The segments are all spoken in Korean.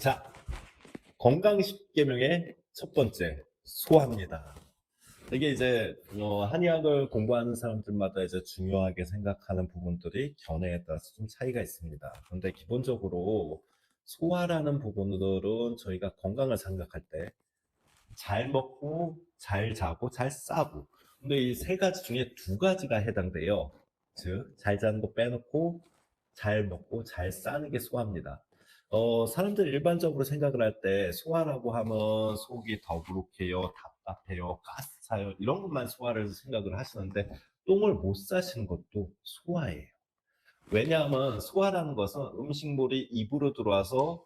자, 건강 10계명의 첫 번째, 소화입니다. 이게 이제 한의학을 공부하는 사람들마다 이제 중요하게 생각하는 부분들이 견해에 따라서 좀 차이가 있습니다. 그런데 기본적으로 소화라는 부분들은 저희가 건강을 생각할 때 잘 먹고, 잘 자고, 잘 싸고. 근데 이 세 가지 중에 두 가지가 해당돼요. 즉, 잘 자는 거 빼놓고, 잘 먹고, 잘 싸는 게 소화입니다. 사람들이 일반적으로 생각을 할 때 소화라고 하면 속이 더부룩해요, 답답해요, 가스 차요, 이런 것만 소화를 생각을 하시는데 똥을 못 싸시는 것도 소화예요. 왜냐하면 소화라는 것은 음식물이 입으로 들어와서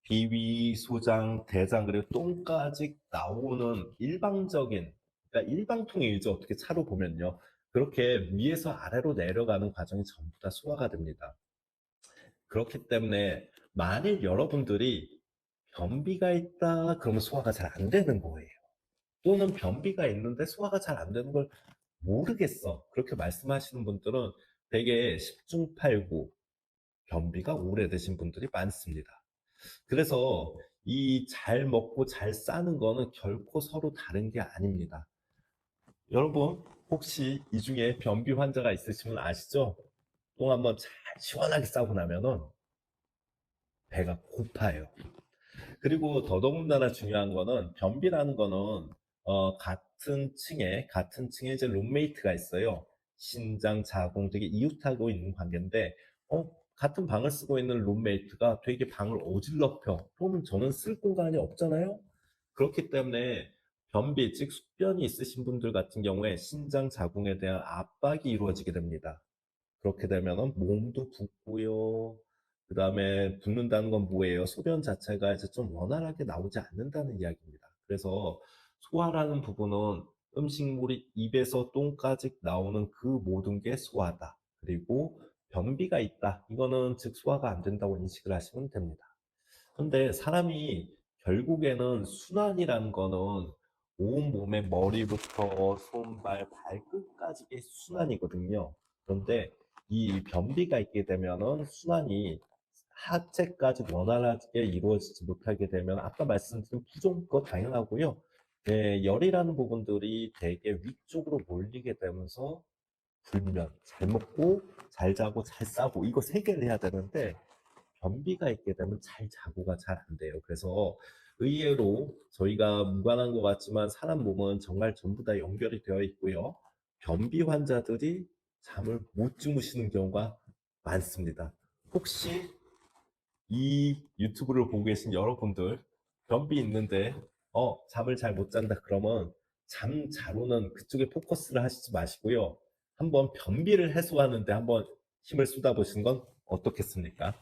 비위, 소장, 대장, 그리고 똥까지 나오는 일방적인, 그러니까 일방통행이죠. 어떻게 차로 보면요. 그렇게 위에서 아래로 내려가는 과정이 전부 다 소화가 됩니다. 그렇기 때문에 만일 여러분들이 변비가 있다, 그러면 소화가 잘 안 되는 거예요. 또는 변비가 있는데 소화가 잘 안 되는 걸 모르겠어. 그렇게 말씀하시는 분들은 되게 10중 8구 변비가 오래되신 분들이 많습니다. 그래서 이 잘 먹고 잘 싸는 거는 결코 서로 다른 게 아닙니다. 여러분, 혹시 이 중에 변비 환자가 있으시면 아시죠? 똥 한번 잘 시원하게 싸고 나면은 배가 고파요. 그리고 더더군다나 중요한 거는 변비라는 거는 같은 층에 이제 룸메이트가 있어요. 신장, 자궁 되게 이웃하고 있는 관계인데 같은 방을 쓰고 있는 룸메이트가 되게 방을 어질럽혀. 그러면 저는 쓸 공간이 없잖아요. 그렇기 때문에 변비, 즉 숙변이 있으신 분들 같은 경우에 신장, 자궁에 대한 압박이 이루어지게 됩니다. 그렇게 되면은 몸도 붓고요. 그 다음에 붓는다는 건 뭐예요? 소변 자체가 이제 좀 원활하게 나오지 않는다는 이야기입니다. 그래서 소화라는 부분은 음식물이 입에서 똥까지 나오는 그 모든 게 소화다. 그리고 변비가 있다. 이거는 즉 소화가 안 된다고 인식을 하시면 됩니다. 근데 사람이 결국에는 순환이라는 거는 온몸의 머리부터 손발, 발끝까지의 순환이거든요. 그런데 이 변비가 있게 되면은 순환이 하체까지 원활하게 이루어지지 못하게 되면 아까 말씀드린 부종 거 당연하고요. 네, 열이라는 부분들이 되게 위쪽으로 몰리게 되면서 불면, 잘 먹고, 잘 자고, 잘 싸고 이거 세 개를 해야 되는데 변비가 있게 되면 잘 자고가 잘 안 돼요. 그래서 의외로 저희가 무관한 것 같지만 사람 몸은 정말 전부 다 연결이 되어 있고요. 변비 환자들이 잠을 못 주무시는 경우가 많습니다. 혹시 이 유튜브를 보고 계신 여러분들 변비 있는데 잠을 잘 못 잔다 그러면 잠자로는 그쪽에 포커스를 하시지 마시고요. 한번 변비를 해소하는데 한번 힘을 쏟아보시는 건 어떻겠습니까?